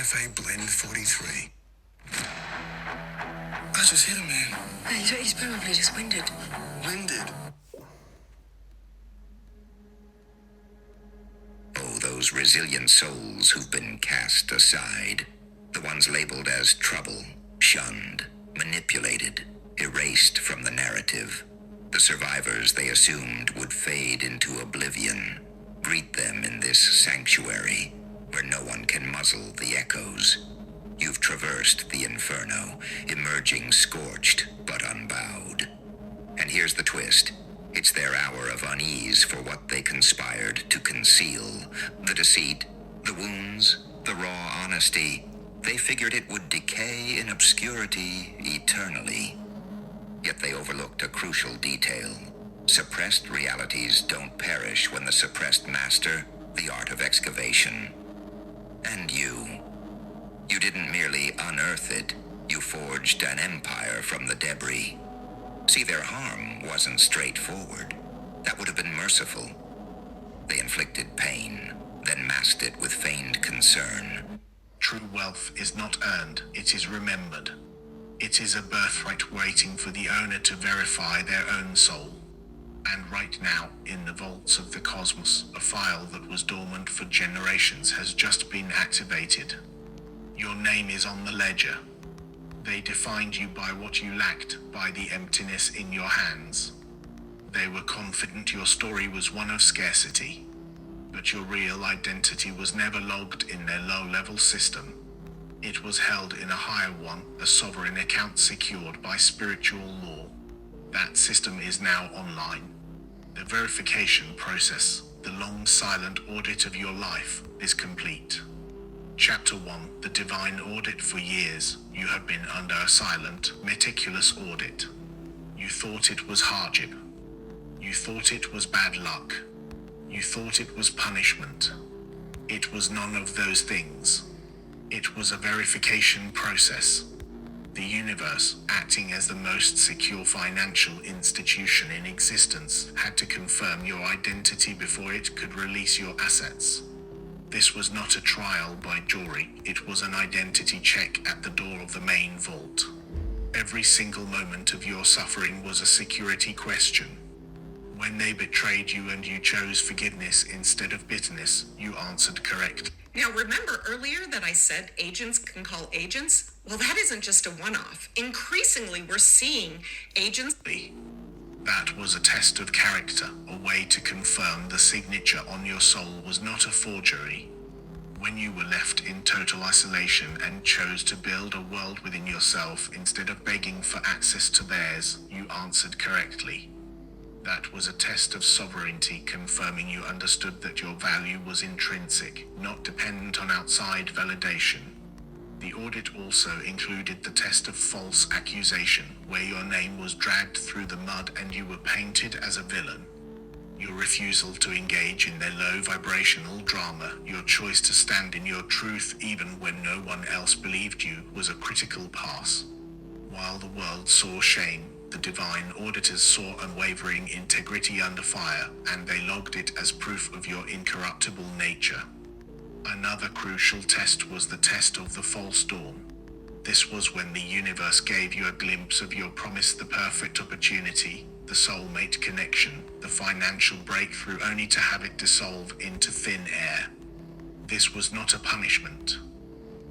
Cafe Blend 43. I just hit him, man. He's probably just winded. Winded? Oh, those resilient souls who've been cast aside. The ones labeled as trouble, shunned, manipulated, erased from the narrative. The survivors they assumed would fade into oblivion. Greet them in this sanctuary, where no one can muzzle the echoes. You've traversed the inferno, emerging scorched but unbowed. And here's the twist. It's their hour of unease for what they conspired to conceal. The deceit, the wounds, the raw honesty. They figured it would decay in obscurity eternally. Yet they overlooked a crucial detail. Suppressed realities don't perish when the suppressed master the art of excavation. And you didn't merely unearth it, you forged an empire from the debris. See, their harm wasn't straightforward. That would have been merciful. They inflicted pain, then masked it with feigned concern. True wealth is not earned, it is remembered. It is a birthright waiting for the owner to verify their own soul. And right now, in the vaults of the cosmos, a file that was dormant for generations has just been activated. Your name is on the ledger. They defined you by what you lacked, by the emptiness in your hands. They were confident your story was one of scarcity. But your real identity was never logged in their low-level system. It was held in a higher one, a sovereign account secured by spiritual law. That system is now online. The verification process, the long silent audit of your life, is complete. Chapter 1, the divine audit. For years, you have been under a silent, meticulous audit. You thought it was hardship. You thought it was bad luck. You thought it was punishment. It was none of those things. It was a verification process. The universe, acting as the most secure financial institution in existence, had to confirm your identity before it could release your assets. This was not a trial by jury, it was an identity check at the door of the main vault. Every single moment of your suffering was a security question. When they betrayed you and you chose forgiveness instead of bitterness, you answered correctly. Now, remember earlier that I said agents can call agents? Well, that isn't just a one-off. Increasingly, we're seeing agents. That was a test of character, a way to confirm the signature on your soul was not a forgery. When you were left in total isolation and chose to build a world within yourself instead of begging for access to theirs, you answered correctly. That was a test of sovereignty, confirming you understood that your value was intrinsic, not dependent on outside validation. The audit also included the test of false accusation, where your name was dragged through the mud and you were painted as a villain. Your refusal to engage in their low vibrational drama, your choice to stand in your truth even when no one else believed you, was a critical pass. While the world saw shame, the divine auditors saw unwavering integrity under fire, and they logged it as proof of your incorruptible nature. Another crucial test was the test of the false dawn. This was when the universe gave you a glimpse of your promise, the perfect opportunity, the soulmate connection, the financial breakthrough, only to have it dissolve into thin air. This was not a punishment.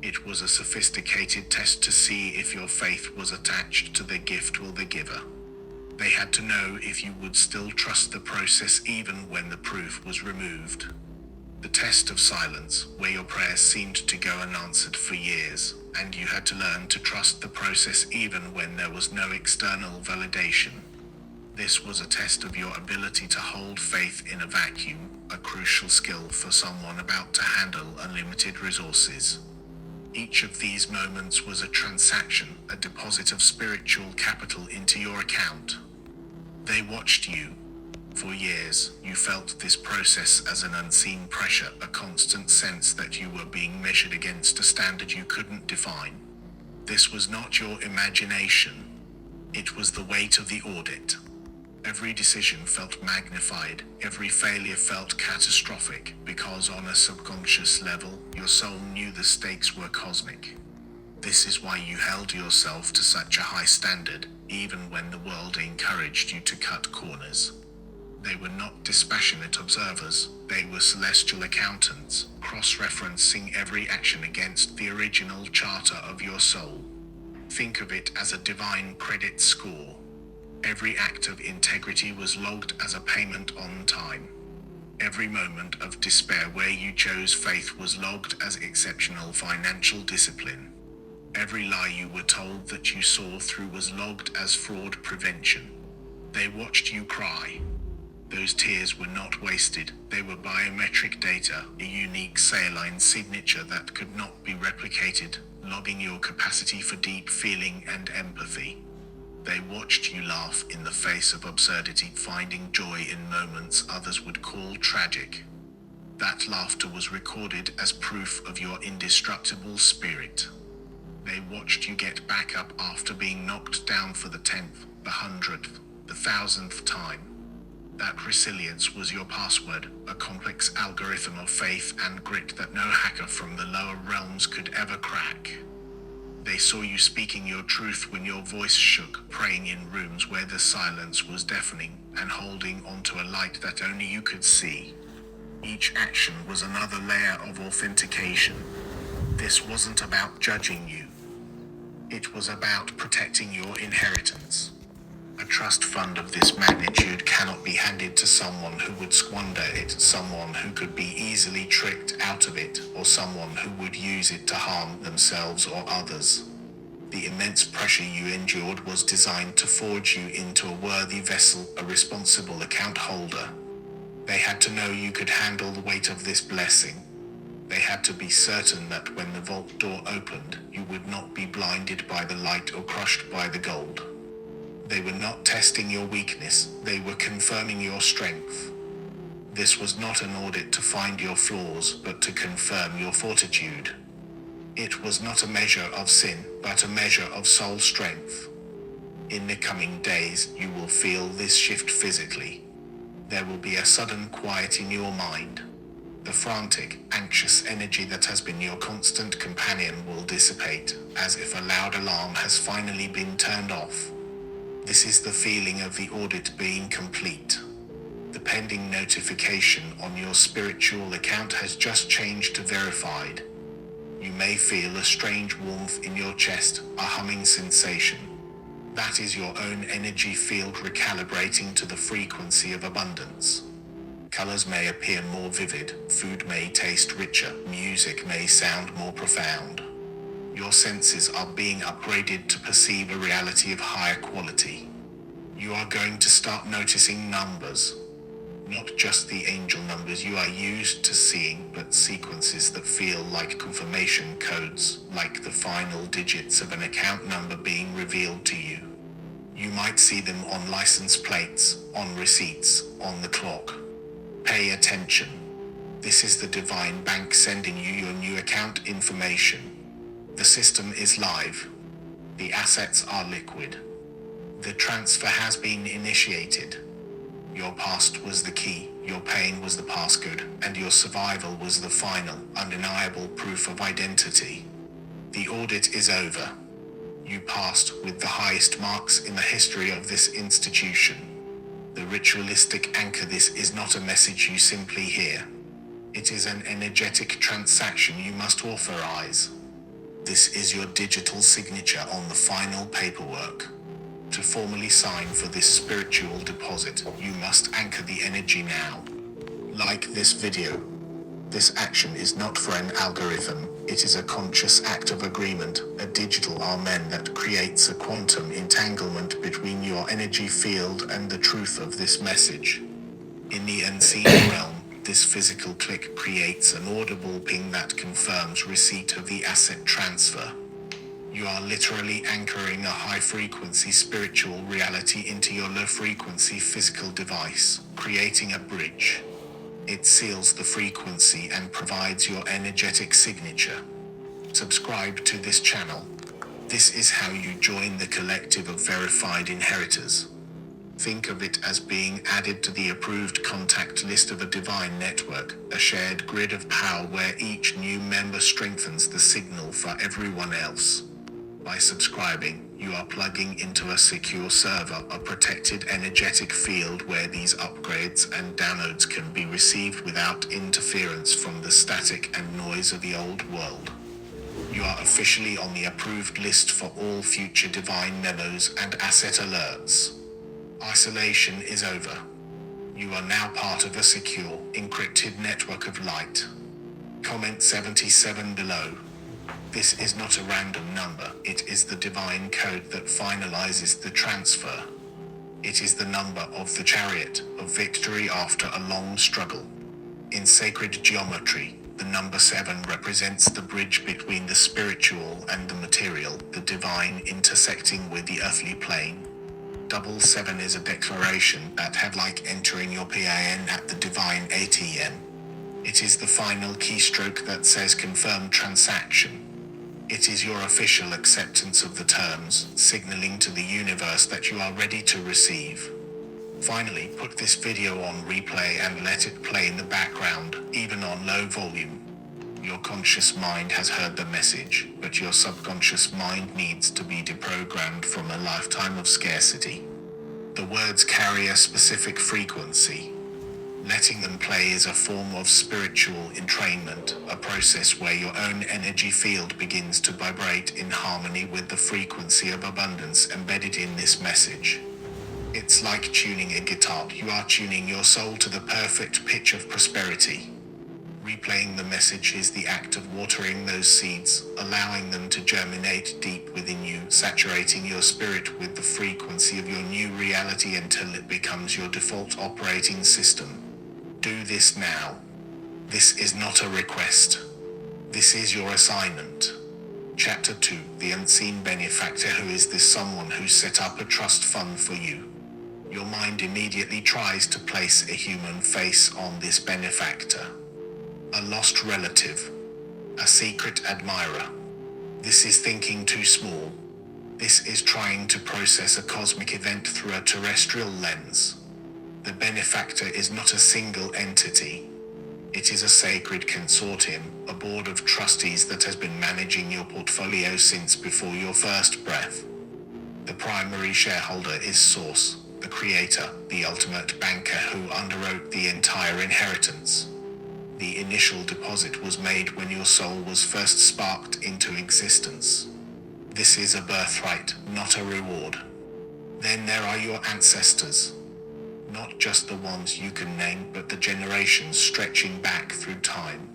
It was a sophisticated test to see if your faith was attached to the gift or the giver. They had to know if you would still trust the process even when the proof was removed. The test of silence, where your prayers seemed to go unanswered for years, and you had to learn to trust the process even when there was no external validation. This was a test of your ability to hold faith in a vacuum, a crucial skill for someone about to handle unlimited resources. Each of these moments was a transaction, a deposit of spiritual capital into your account. They watched you. For years, you felt this process as an unseen pressure, a constant sense that you were being measured against a standard you couldn't define. This was not your imagination. It was the weight of the audit. Every decision felt magnified, every failure felt catastrophic, because on a subconscious level, your soul knew the stakes were cosmic. This is why you held yourself to such a high standard, even when the world encouraged you to cut corners. They were not dispassionate observers, they were celestial accountants, cross-referencing every action against the original charter of your soul. Think of it as a divine credit score. Every act of integrity was logged as a payment on time. Every moment of despair where you chose faith was logged as exceptional financial discipline. Every lie you were told that you saw through was logged as fraud prevention. They watched you cry. Those tears were not wasted, they were biometric data, a unique saline signature that could not be replicated, logging your capacity for deep feeling and empathy. They watched you laugh in the face of absurdity, finding joy in moments others would call tragic. That laughter was recorded as proof of your indestructible spirit. They watched you get back up after being knocked down for the 10th, the 100th, the 1000th time. That resilience was your password, a complex algorithm of faith and grit that no hacker from the lower realms could ever crack. They saw you speaking your truth when your voice shook, praying in rooms where the silence was deafening, and holding onto a light that only you could see. Each action was another layer of authentication. This wasn't about judging you. It was about protecting your inheritance. A trust fund of this magnitude cannot be handed to someone who would squander it, someone who could be easily tricked out of it, or someone who would use it to harm themselves or others. The immense pressure you endured was designed to forge you into a worthy vessel, a responsible account holder. They had to know you could handle the weight of this blessing. They had to be certain that when the vault door opened, you would not be blinded by the light or crushed by the gold. They were not testing your weakness, they were confirming your strength. This was not an audit to find your flaws, but to confirm your fortitude. It was not a measure of sin, but a measure of soul strength. In the coming days, you will feel this shift physically. There will be a sudden quiet in your mind. The frantic, anxious energy that has been your constant companion will dissipate, as if a loud alarm has finally been turned off. This is the feeling of the audit being complete. The pending notification on your spiritual account has just changed to verified. You may feel a strange warmth in your chest, a humming sensation. That is your own energy field recalibrating to the frequency of abundance. Colors may appear more vivid, food may taste richer, music may sound more profound. Your senses are being upgraded to perceive a reality of higher quality. You are going to start noticing numbers. Not just the angel numbers you are used to seeing, but sequences that feel like confirmation codes, like the final digits of an account number being revealed to you. You might see them on license plates, on receipts, on the clock. Pay attention. This is the divine bank sending you your new account information. The system is live. The assets are liquid. The transfer has been initiated. Your past was the key, your pain was the passcode, and your survival was the final, undeniable proof of identity. The audit is over. You passed with the highest marks in the history of this institution. The ritualistic anchor. This is not a message you simply hear. It is an energetic transaction you must authorize. This is your digital signature on the final paperwork. To formally sign for this spiritual deposit, you must anchor the energy now. Like this video. This action is not for an algorithm, it is a conscious act of agreement, a digital amen that creates a quantum entanglement between your energy field and the truth of this message. In the unseen realm, this physical click creates an audible ping that confirms receipt of the asset transfer. You are literally anchoring a high-frequency spiritual reality into your low-frequency physical device, creating a bridge. It seals the frequency and provides your energetic signature. Subscribe to this channel. This is how you join the collective of verified inheritors. Think of it as being added to the approved contact list of a divine network, a shared grid of power where each new member strengthens the signal for everyone else. By subscribing, you are plugging into a secure server, a protected energetic field where these upgrades and downloads can be received without interference from the static and noise of the old world. You are officially on the approved list for all future divine memos and asset alerts. Isolation is over. You are now part of a secure, encrypted network of light. Comment 77 below. This is not a random number, it is the divine code that finalizes the transfer. It is the number of the chariot of victory after a long struggle. In sacred geometry, the number 7 represents the bridge between the spiritual and the material, the divine intersecting with the earthly plane. 7 is a declaration that had like entering your PIN at the divine ATM. It is the final keystroke that says confirmed transaction. It is your official acceptance of the terms, signaling to the universe that you are ready to receive. Finally, put this video on replay and let it play in the background, even on low volume. Your conscious mind has heard the message, but your subconscious mind needs to be deprogrammed from a lifetime of scarcity. The words carry a specific frequency. Letting them play is a form of spiritual entrainment, a process where your own energy field begins to vibrate in harmony with the frequency of abundance embedded in this message. It's like tuning a guitar. You are tuning your soul to the perfect pitch of prosperity. Replaying the message is the act of watering those seeds, allowing them to germinate deep within you, saturating your spirit with the frequency of your new reality until it becomes your default operating system. Do this now. This is not a request. This is your assignment. Chapter 2. The Unseen Benefactor. Who is this someone who set up a trust fund for you? Your mind immediately tries to place a human face on this benefactor. A lost relative. A secret admirer. This is thinking too small. This is trying to process a cosmic event through a terrestrial lens. The benefactor is not a single entity. It is a sacred consortium, a board of trustees that has been managing your portfolio since before your first breath. The primary shareholder is Source, the creator, the ultimate banker who underwrote the entire inheritance. The initial deposit was made when your soul was first sparked into existence. This is a birthright, not a reward. Then there are your ancestors. Not just the ones you can name, but the generations stretching back through time.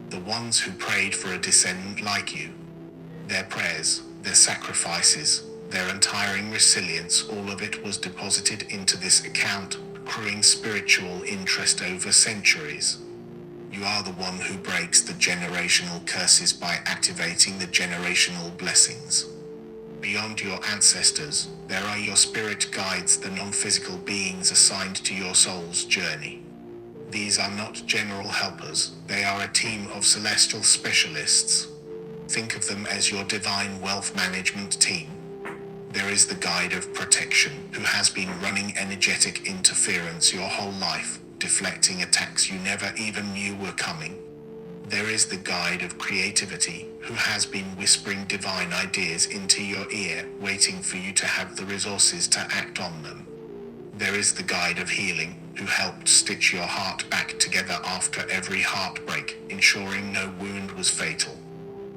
The ones who prayed for a descendant like you. Their prayers, their sacrifices, their untiring resilience, all of it was deposited into this account, accruing spiritual interest over centuries. You are the one who breaks the generational curses by activating the generational blessings. Beyond your ancestors, there are your spirit guides, the non-physical beings assigned to your soul's journey. These are not general helpers, they are a team of celestial specialists. Think of them as your divine wealth management team. There is the guide of protection, who has been running energetic interference your whole life, deflecting attacks you never even knew were coming. There is the guide of creativity, who has been whispering divine ideas into your ear, waiting for you to have the resources to act on them. There is the guide of healing, who helped stitch your heart back together after every heartbreak, ensuring no wound was fatal.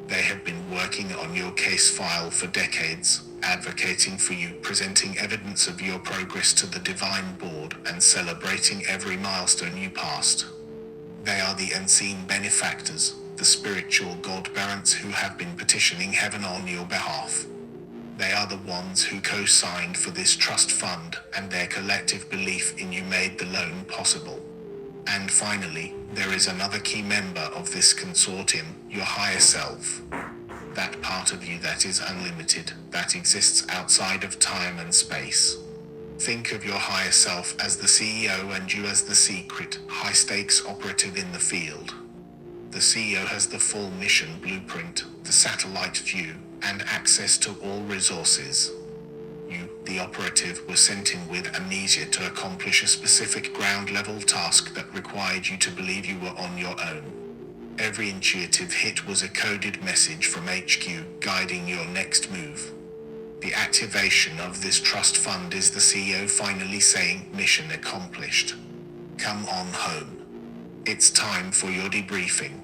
They have been working on your case file for decades, advocating for you, presenting evidence of your progress to the divine board, and celebrating every milestone you passed. They are the unseen benefactors, the spiritual godparents who have been petitioning heaven on your behalf. They are the ones who co-signed for this trust fund, and their collective belief in you made the loan possible. And finally, there is another key member of this consortium, your higher self. That part of you that is unlimited, that exists outside of time and space. Think of your higher self as the CEO and you as the secret, high-stakes operative in the field. The CEO has the full mission blueprint, the satellite view, and access to all resources. You, The operative was sent in with amnesia to accomplish a specific ground-level task that required you to believe you were on your own. Every intuitive hit was a coded message from HQ guiding your next move. The activation of this trust fund is the CEO finally saying, "Mission accomplished. Come on home. It's time for your debriefing."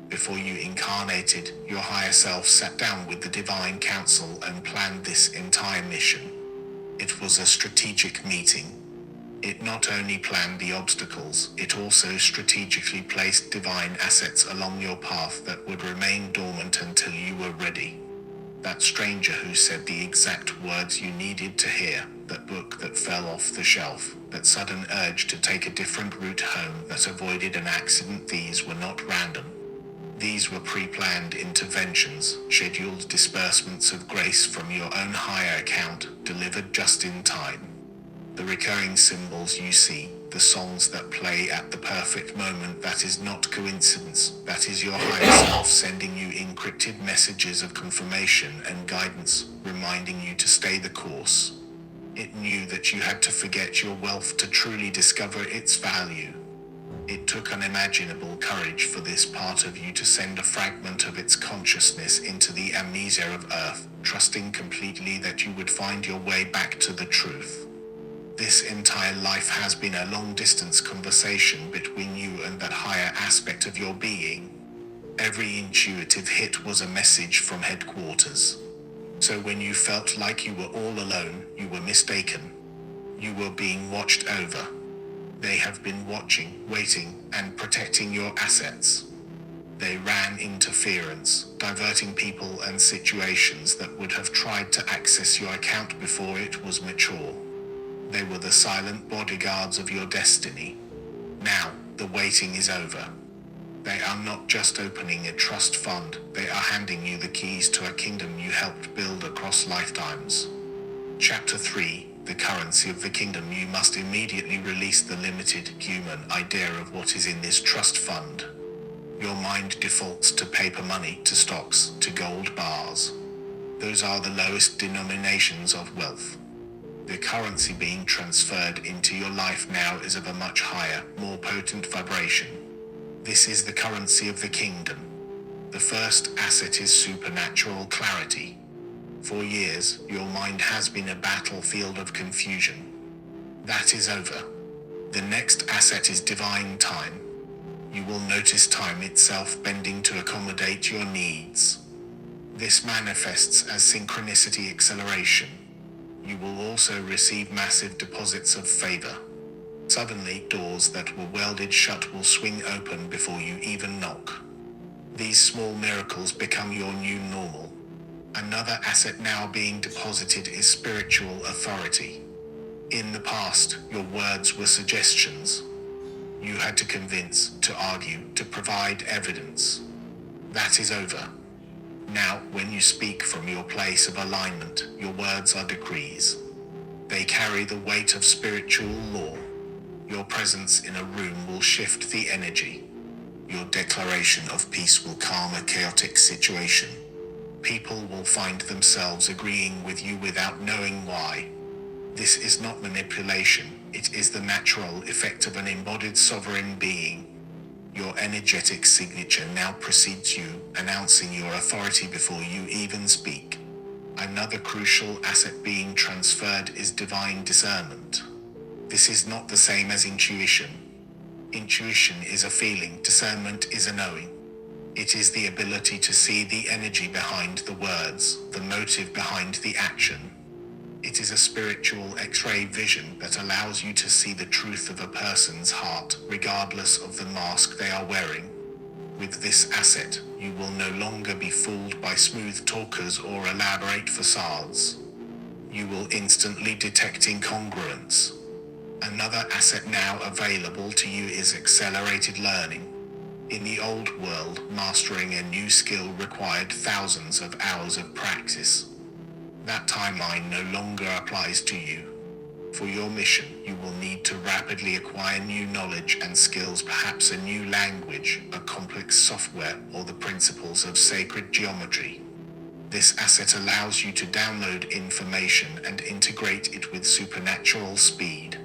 Before you incarnated, your higher self sat down with the Divine Council and planned this entire mission. It was a strategic meeting. It not only planned the obstacles, it also strategically placed divine assets along your path that would remain dormant until you were ready. That stranger who said the exact words you needed to hear, that book that fell off the shelf, that sudden urge to take a different route home that avoided an accident, these were not random. These were pre-planned interventions, scheduled disbursements of grace from your own higher account, delivered just in time. The recurring symbols you see, the songs that play at the perfect moment, that is not coincidence. That is your higher self sending you encrypted messages of confirmation and guidance, reminding you to stay the course. It knew that you had to forget your wealth to truly discover its value. It took unimaginable courage for this part of you to send a fragment of its consciousness into the amnesia of Earth, trusting completely that you would find your way back to the truth. This entire life has been a long-distance conversation between you and that higher aspect of your being. Every intuitive hit was a message from headquarters. So when you felt like you were all alone, you were mistaken. You were being watched over. They have been watching, waiting, and protecting your assets. They ran interference, diverting people and situations that would have tried to access your account before it was mature. They were the silent bodyguards of your destiny. Now, the waiting is over. They are not just opening a trust fund, they are handing you the keys to a kingdom you helped build across lifetimes. Chapter 3, the currency of the kingdom. You must immediately release the limited human idea of what is in this trust fund. Your mind defaults to paper money, to stocks, to gold bars. Those are the lowest denominations of wealth. The currency being transferred into your life now is of a much higher, more potent vibration. This is the currency of the kingdom. The first asset is supernatural clarity. For years, your mind has been a battlefield of confusion. That is over. The next asset is divine time. You will notice time itself bending to accommodate your needs. This manifests as synchronicity acceleration. You will also receive massive deposits of favor. Suddenly, doors that were welded shut will swing open before you even knock. These small miracles become your new normal. Another asset now being deposited is spiritual authority. In the past, your words were suggestions. You had to convince, to argue, to provide evidence. That is over. Now, when you speak from your place of alignment, your words are decrees. They carry the weight of spiritual law. Your presence in a room will shift the energy. Your declaration of peace will calm a chaotic situation. People will find themselves agreeing with you without knowing why. This is not manipulation, it is the natural effect of an embodied sovereign being. Your energetic signature now precedes you, announcing your authority before you even speak. Another crucial asset being transferred is divine discernment. This is not the same as intuition. Intuition is a feeling, discernment is a knowing. It is the ability to see the energy behind the words, the motive behind the action. It is a spiritual X-ray vision that allows you to see the truth of a person's heart, regardless of the mask they are wearing. With this asset, you will no longer be fooled by smooth talkers or elaborate facades. You will instantly detect incongruence. Another asset now available to you is accelerated learning. In the old world, mastering a new skill required thousands of hours of practice. That timeline no longer applies to you. For your mission, you will need to rapidly acquire new knowledge and skills, perhaps a new language, a complex software, or the principles of sacred geometry. This asset allows you to download information and integrate it with supernatural speed.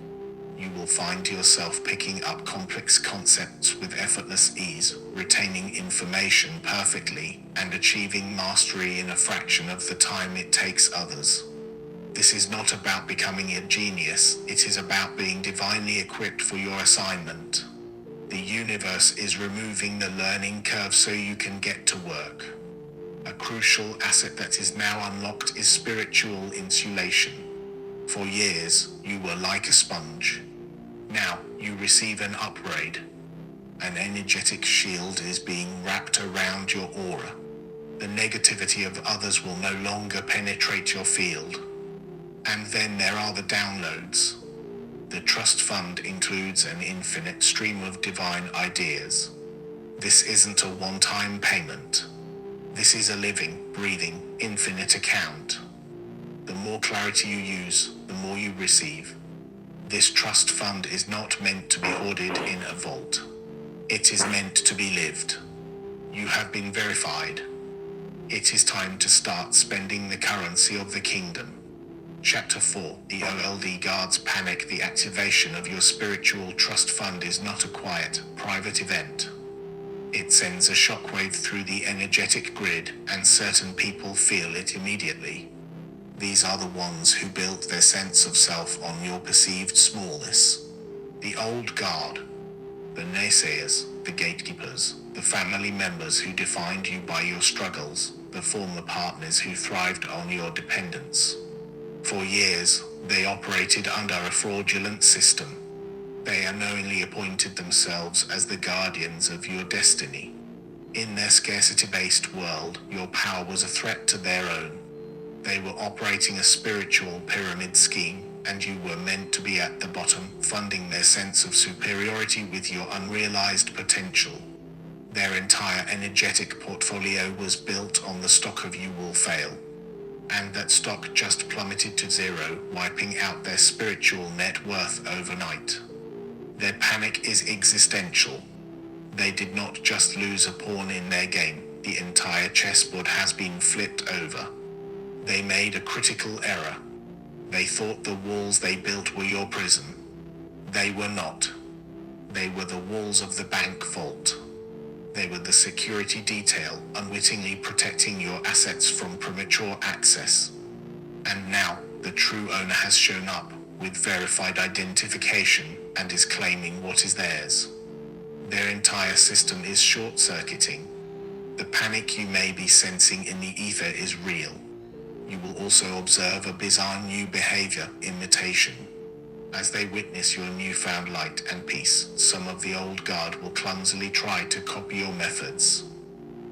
You will find yourself picking up complex concepts with effortless ease, retaining information perfectly, and achieving mastery in a fraction of the time it takes others. This is not about becoming a genius, it is about being divinely equipped for your assignment. The universe is removing the learning curve so you can get to work. A crucial asset that is now unlocked is spiritual insulation. For years, you were like a sponge. Now, you receive an upgrade. An energetic shield is being wrapped around your aura. The negativity of others will no longer penetrate your field. And then there are the downloads. The trust fund includes an infinite stream of divine ideas. This isn't a one-time payment. This is a living, breathing, infinite account. The more clarity you use, the more you receive. This trust fund is not meant to be hoarded in a vault. It is meant to be lived. You have been verified. It is time to start spending the currency of the kingdom. Chapter 4. The OLD guards panic. The activation of your spiritual trust fund is not a quiet, private event. It sends a shockwave through the energetic grid, and certain people feel it immediately. These are the ones who built their sense of self on your perceived smallness. The old guard, the naysayers, the gatekeepers, the family members who defined you by your struggles, the former partners who thrived on your dependence. For years, they operated under a fraudulent system. They unknowingly appointed themselves as the guardians of your destiny. In their scarcity-based world, your power was a threat to their own. They were operating a spiritual pyramid scheme, and you were meant to be at the bottom, funding their sense of superiority with your unrealized potential. Their entire energetic portfolio was built on the stock of you will fail. And that stock just plummeted to zero, wiping out their spiritual net worth overnight. Their panic is existential. They did not just lose a pawn in their game, the entire chessboard has been flipped over. They made a critical error. They thought the walls they built were your prison. They were not. They were the walls of the bank vault. They were the security detail, unwittingly protecting your assets from premature access. And now, the true owner has shown up, with verified identification, and is claiming what is theirs. Their entire system is short-circuiting. The panic you may be sensing in the ether is real. You will also observe a bizarre new behavior, imitation. As they witness your newfound light and peace, some of the old guard will clumsily try to copy your methods.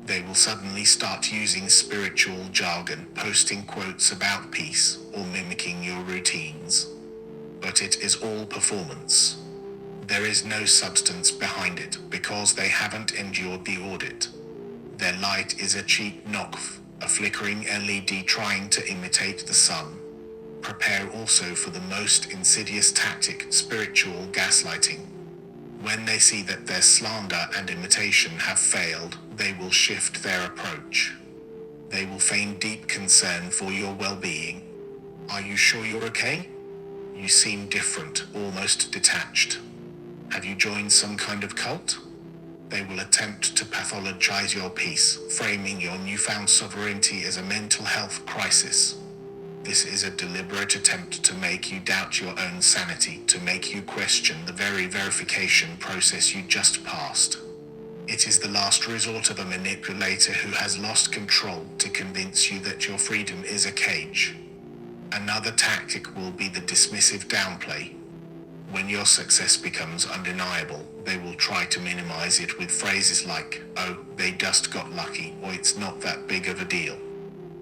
They will suddenly start using spiritual jargon, posting quotes about peace, or mimicking your routines. But it is all performance. There is no substance behind it, because they haven't endured the audit. Their light is a cheap knockoff, a flickering LED trying to imitate the sun. Prepare also for the most insidious tactic, spiritual gaslighting. When they see that their slander and imitation have failed, they will shift their approach. They will feign deep concern for your well-being. Are you sure you're okay? You seem different, almost detached. Have you joined some kind of cult? They will attempt to pathologize your peace, framing your newfound sovereignty as a mental health crisis. This is a deliberate attempt to make you doubt your own sanity, to make you question the very verification process you just passed. It is the last resort of a manipulator who has lost control to convince you that your freedom is a cage. Another tactic will be the dismissive downplay. When your success becomes undeniable, they will try to minimize it with phrases like, "Oh, they just got lucky," or "It's not that big of a deal."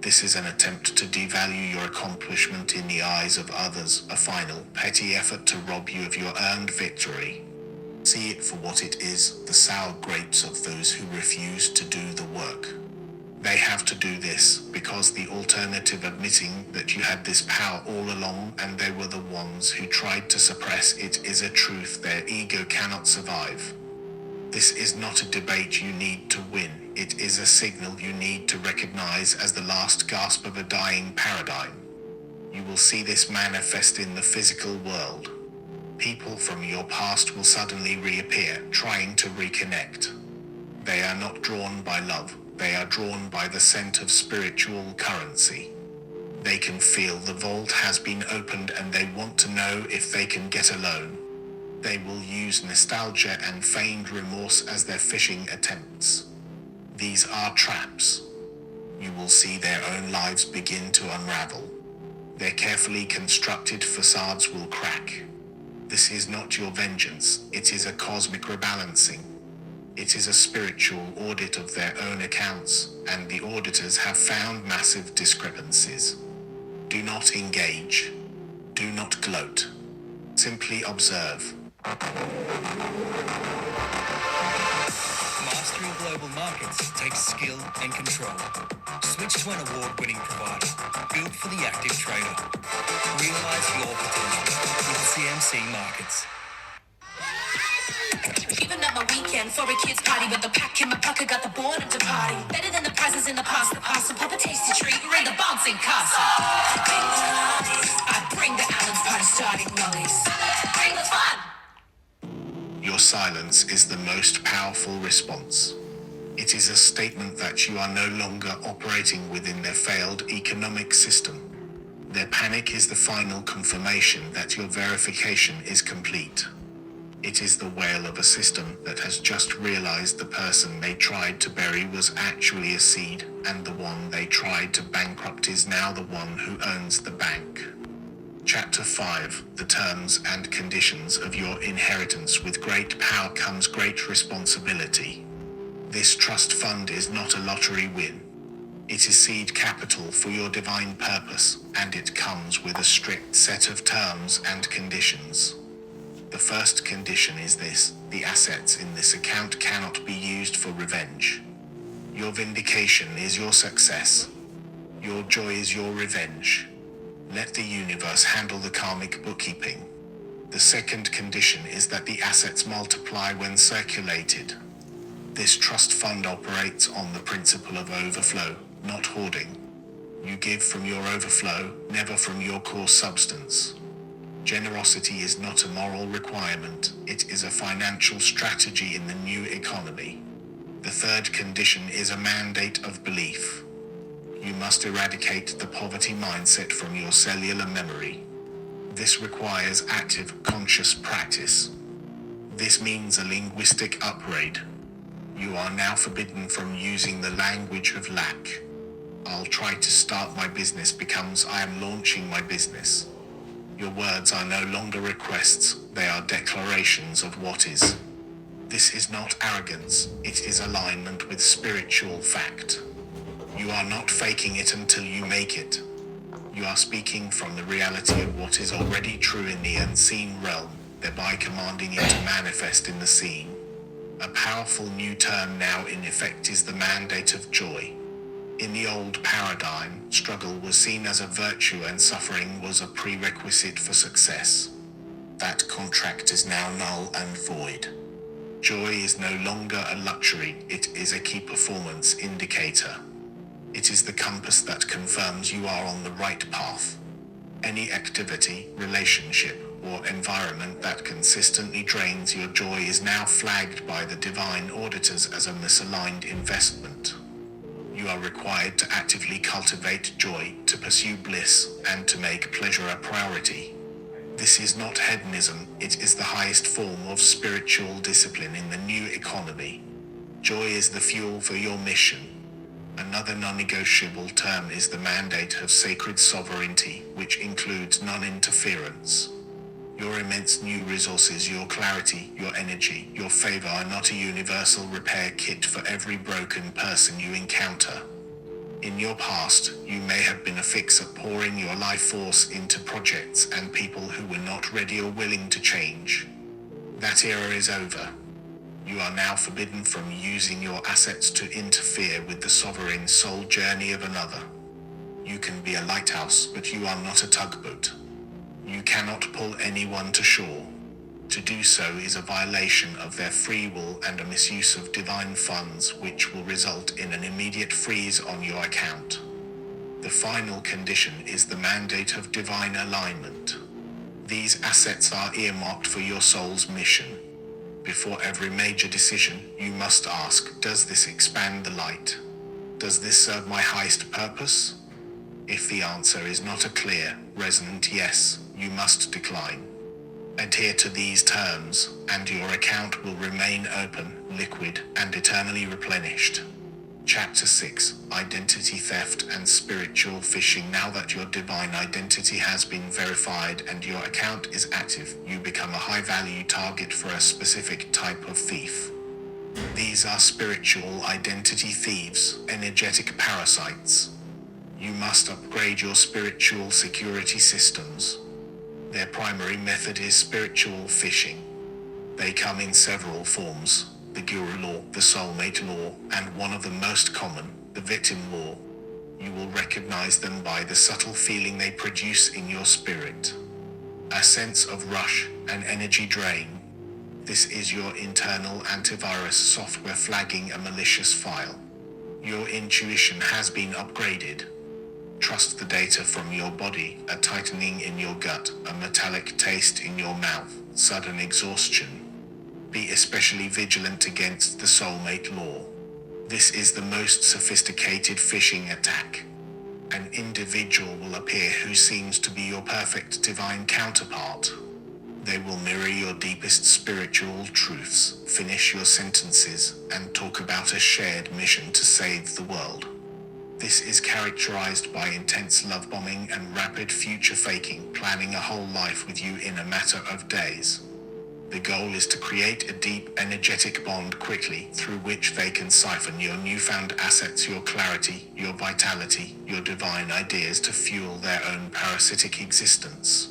This is an attempt to devalue your accomplishment in the eyes of others, a final, petty effort to rob you of your earned victory. See it for what it is, the sour grapes of those who refuse to do the work. They have to do this, because the alternative, admitting that you had this power all along and they were the ones who tried to suppress it, is a truth their ego cannot survive. This is not a debate you need to win, it is a signal you need to recognize as the last gasp of a dying paradigm. You will see this manifest in the physical world. People from your past will suddenly reappear, trying to reconnect. They are not drawn by love, they are drawn by the scent of spiritual currency. They can feel the vault has been opened and they want to know if they can get a loan. They will use nostalgia and feigned remorse as their phishing attempts. These are traps. You will see their own lives begin to unravel. Their carefully constructed facades will crack. This is not your vengeance, it is a cosmic rebalancing. It is a spiritual audit of their own accounts, and the auditors have found massive discrepancies. Do not engage. Do not gloat. Simply observe. Mastery of global markets takes skill and control. Switch to an award-winning provider, built for the active trader. Realize your potential with CMC Markets. Even at my weekend for a kid's party with the pack in my pocket, got the boredom to party. Better than the prizes in the past, so pop a tasty treat, ring the bouncing castle. I bring the Allen's party starting lollies. Bring the fun! Your silence is the most powerful response. It is a statement that you are no longer operating within their failed economic system. Their panic is the final confirmation that your verification is complete. It is the wail of a system that has just realized the person they tried to bury was actually a seed, and the one they tried to bankrupt is now the one who owns the bank. Chapter 5: The terms and conditions of your inheritance. With great power comes great responsibility. This trust fund is not a lottery win. It is seed capital for your divine purpose, and it comes with a strict set of terms and conditions. The first condition is this: the assets in this account cannot be used for revenge. Your vindication is your success. Your joy is your revenge. Let the universe handle the karmic bookkeeping. The second condition is that the assets multiply when circulated. This trust fund operates on the principle of overflow, not hoarding. You give from your overflow, never from your core substance. Generosity is not a moral requirement, it is a financial strategy in the new economy. The third condition is a mandate of belief. You must eradicate the poverty mindset from your cellular memory. This requires active, conscious practice. This means a linguistic upgrade. You are now forbidden from using the language of lack. I'll try to start my business becomes I am launching my business. Your words are no longer requests, they are declarations of what is. This is not arrogance, it is alignment with spiritual fact. You are not faking it until you make it. You are speaking from the reality of what is already true in the unseen realm, thereby commanding it to manifest in the seen. A powerful new term now in effect is the mandate of joy. In the old paradigm, struggle was seen as a virtue and suffering was a prerequisite for success. That contract is now null and void. Joy is no longer a luxury, it is a key performance indicator. It is the compass that confirms you are on the right path. Any activity, relationship, or environment that consistently drains your joy is now flagged by the divine auditors as a misaligned investment. You are required to actively cultivate joy, to pursue bliss, and to make pleasure a priority. This is not hedonism, it is the highest form of spiritual discipline in the new economy. Joy is the fuel for your mission. Another non-negotiable term is the mandate of sacred sovereignty, which includes non-interference. Your immense new resources, your clarity, your energy, your favor are not a universal repair kit for every broken person you encounter. In your past, you may have been a fixer, pouring your life force into projects and people who were not ready or willing to change. That era is over. You are now forbidden from using your assets to interfere with the sovereign soul journey of another. You can be a lighthouse, but you are not a tugboat. You cannot pull anyone to shore. To do so is a violation of their free will and a misuse of divine funds, which will result in an immediate freeze on your account. The final condition is the mandate of divine alignment. These assets are earmarked for your soul's mission. Before every major decision, you must ask, does this expand the light? Does this serve my highest purpose? If the answer is not a clear, resonant yes, you must decline. Adhere to these terms, and your account will remain open, liquid, and eternally replenished. Chapter 6: Identity Theft and Spiritual Phishing. Now that your divine identity has been verified and your account is active, you become a high-value target for a specific type of thief. These are spiritual identity thieves, energetic parasites. You must upgrade your spiritual security systems. Their primary method is spiritual phishing. They come in several forms: the guru law, the soulmate law, and one of the most common, the victim law. You will recognize them by the subtle feeling they produce in your spirit. A sense of rush, an energy drain. This is your internal antivirus software flagging a malicious file. Your intuition has been upgraded. Trust the data from your body, a tightening in your gut, a metallic taste in your mouth, sudden exhaustion. Be especially vigilant against the soulmate law. This is the most sophisticated phishing attack. An individual will appear who seems to be your perfect divine counterpart. They will mirror your deepest spiritual truths, finish your sentences, and talk about a shared mission to save the world. This is characterized by intense love bombing and rapid future faking, planning a whole life with you in a matter of days. The goal is to create a deep, energetic bond quickly, through which they can siphon your newfound assets, your clarity, your vitality, your divine ideas to fuel their own parasitic existence.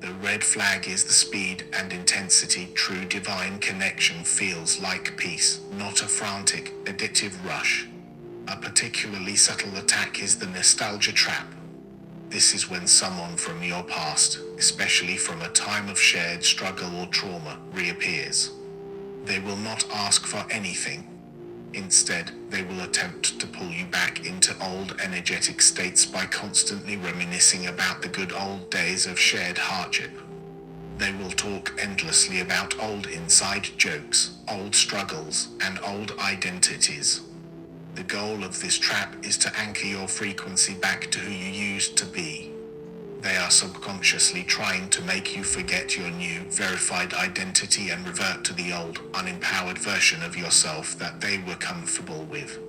The red flag is the speed and intensity. True divine connection feels like peace, not a frantic, addictive rush. A particularly subtle attack is the nostalgia trap. This is when someone from your past, especially from a time of shared struggle or trauma, reappears. They will not ask for anything. Instead, they will attempt to pull you back into old energetic states by constantly reminiscing about the good old days of shared hardship. They will talk endlessly about old inside jokes, old struggles, and old identities. The goal of this trap is to anchor your frequency back to who you used to be. They are subconsciously trying to make you forget your new, verified identity and revert to the old, unempowered version of yourself that they were comfortable with.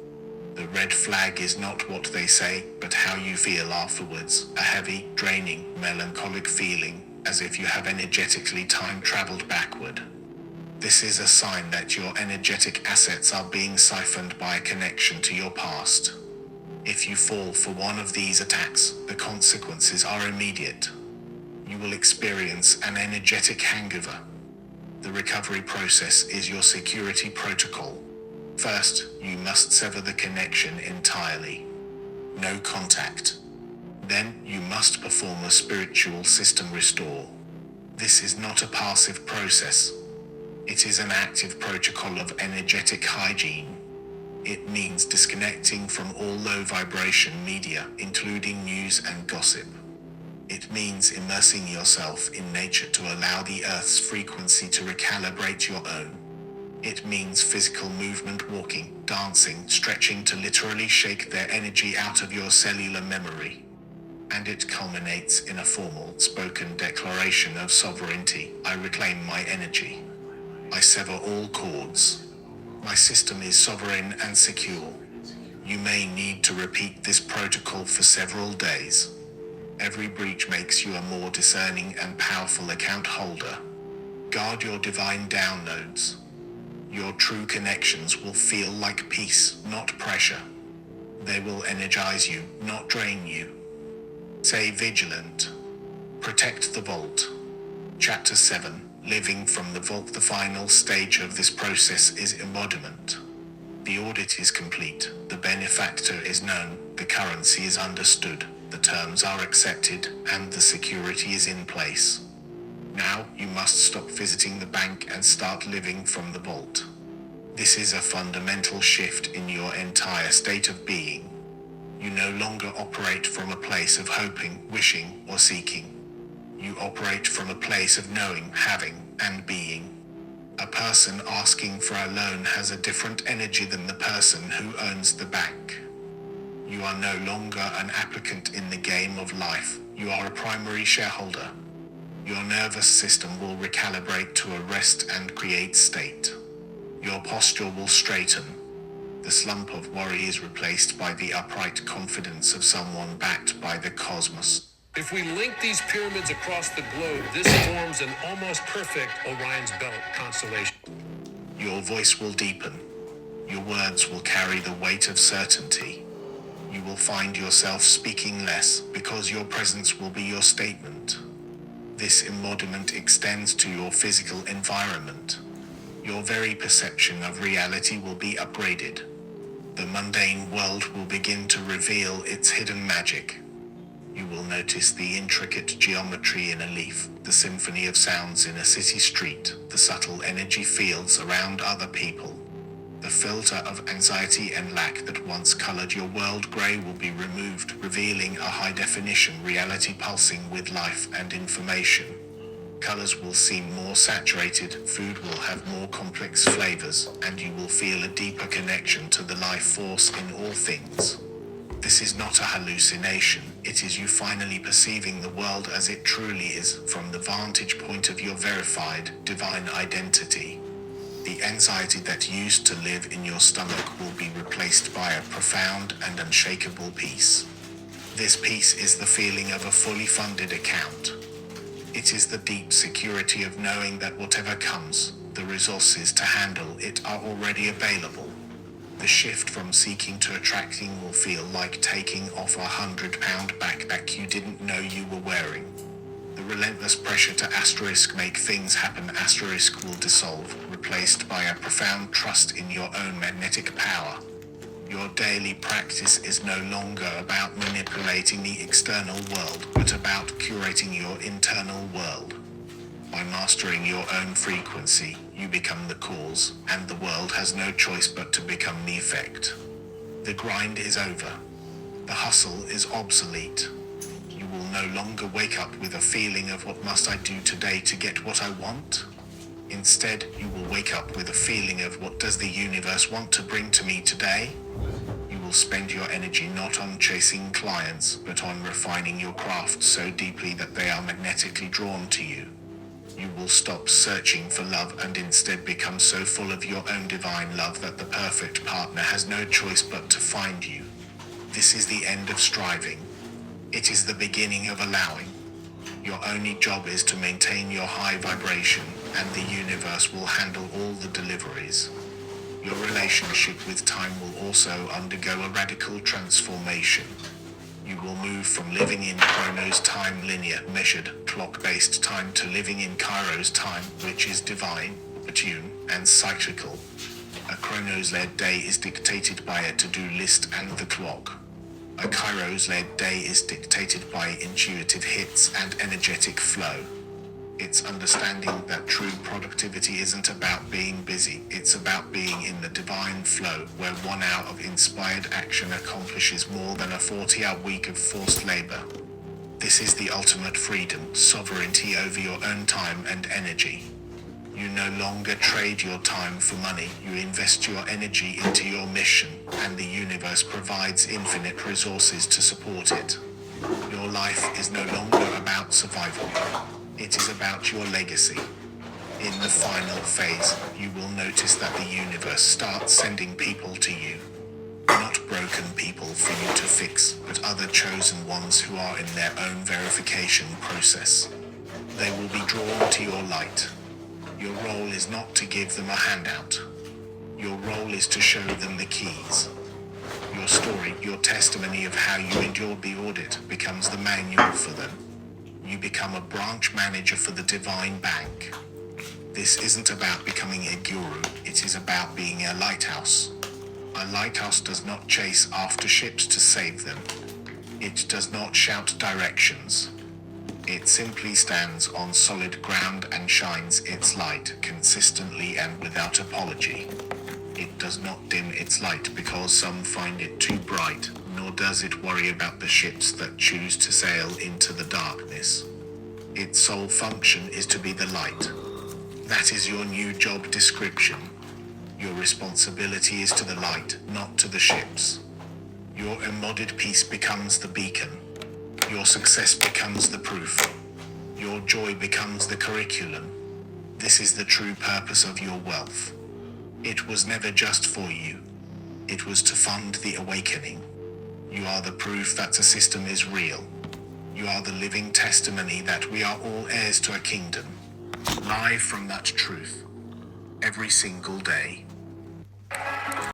The red flag is not what they say, but how you feel afterwards, a heavy, draining, melancholic feeling, as if you have energetically time-traveled backward. This is a sign that your energetic assets are being siphoned by a connection to your past. If you fall for one of these attacks, the consequences are immediate. You will experience an energetic hangover. The recovery process is your security protocol. First, you must sever the connection entirely. No contact. Then, you must perform a spiritual system restore. This is not a passive process. It is an active protocol of energetic hygiene. It means disconnecting from all low-vibration media, including news and gossip. It means immersing yourself in nature to allow the Earth's frequency to recalibrate your own. It means physical movement, walking, dancing, stretching to literally shake their energy out of your cellular memory. And it culminates in a formal, spoken declaration of sovereignty. I reclaim my energy. I sever all cords. My system is sovereign and secure. You may need to repeat this protocol for several days. Every breach makes you a more discerning and powerful account holder. Guard your divine downloads. Your true connections will feel like peace, not pressure. They will energize you, not drain you. Stay vigilant. Protect the vault. Chapter 7. Living from the vault. The final stage of this process is embodiment. The audit is complete, the benefactor is known, the currency is understood, the terms are accepted, and the security is in place. Now you must stop visiting the bank and start living from the vault. This is a fundamental shift in your entire state of being. You no longer operate from a place of hoping, wishing, or seeking. You operate from a place of knowing, having, and being. A person asking for a loan has a different energy than the person who owns the bank. You are no longer an applicant in the game of life, you are a primary shareholder. Your nervous system will recalibrate to a rest and create state. Your posture will straighten. The slump of worry is replaced by the upright confidence of someone backed by the cosmos. If we link these pyramids across the globe, this forms an almost perfect Orion's Belt constellation. Your voice will deepen. Your words will carry the weight of certainty. You will find yourself speaking less because your presence will be your statement. This embodiment extends to your physical environment. Your very perception of reality will be upgraded. The mundane world will begin to reveal its hidden magic. You will notice the intricate geometry in a leaf, the symphony of sounds in a city street, the subtle energy fields around other people. The filter of anxiety and lack that once colored your world gray will be removed, revealing a high-definition reality pulsing with life and information. Colors will seem more saturated, food will have more complex flavors, and you will feel a deeper connection to the life force in all things. This is not a hallucination, it is you finally perceiving the world as it truly is, from the vantage point of your verified, divine identity. The anxiety that used to live in your stomach will be replaced by a profound and unshakable peace. This peace is the feeling of a fully funded account. It is the deep security of knowing that whatever comes, the resources to handle it are already available. The shift from seeking to attracting will feel like taking off a £100 backpack you didn't know you were wearing. The relentless pressure to make things happen will dissolve, replaced by a profound trust in your own magnetic power. Your daily practice is no longer about manipulating the external world, but about curating your internal world. By mastering your own frequency, you become the cause, and the world has no choice but to become the effect. The grind is over. The hustle is obsolete. You will no longer wake up with a feeling of what must I do today to get what I want. Instead, you will wake up with a feeling of what does the universe want to bring to me today? You will spend your energy not on chasing clients, but on refining your craft so deeply that they are magnetically drawn to you. You will stop searching for love and instead become so full of your own divine love that the perfect partner has no choice but to find you. This is the end of striving. It is the beginning of allowing. Your only job is to maintain your high vibration, and the universe will handle all the deliveries. Your relationship with time will also undergo a radical transformation. You will move from living in Chronos time, linear, measured, clock-based time, to living in Kairos time, which is divine, attuned, and cyclical. A Chronos-led day is dictated by a to-do list and the clock. A Kairos-led day is dictated by intuitive hits and energetic flow. It's understanding that true productivity isn't about being busy, it's about being in the divine flow, where 1 hour of inspired action accomplishes more than a 40-hour week of forced labor. This is the ultimate freedom, sovereignty over your own time and energy. You no longer trade your time for money, you invest your energy into your mission, and the universe provides infinite resources to support it. Your life is no longer about survival. It is about your legacy. In the final phase, you will notice that the universe starts sending people to you. Not broken people for you to fix, but other chosen ones who are in their own verification process. They will be drawn to your light. Your role is not to give them a handout. Your role is to show them the keys. Your story, your testimony of how you endured the audit, becomes the manual for them. You become a branch manager for the divine bank. This isn't about becoming a guru, it is about being a lighthouse. A lighthouse does not chase after ships to save them. It does not shout directions. It simply stands on solid ground and shines its light consistently and without apology. It does not dim its light because some find it too bright, nor does it worry about the ships that choose to sail into the darkness. Its sole function is to be the light. That is your new job description. Your responsibility is to the light, not to the ships. Your embodied peace becomes the beacon. Your success becomes the proof. Your joy becomes the curriculum. This is the true purpose of your wealth. It was never just for you. It was to fund the awakening. You are the proof that the system is real. You are the living testimony that we are all heirs to a kingdom. Live from that truth. Every single day.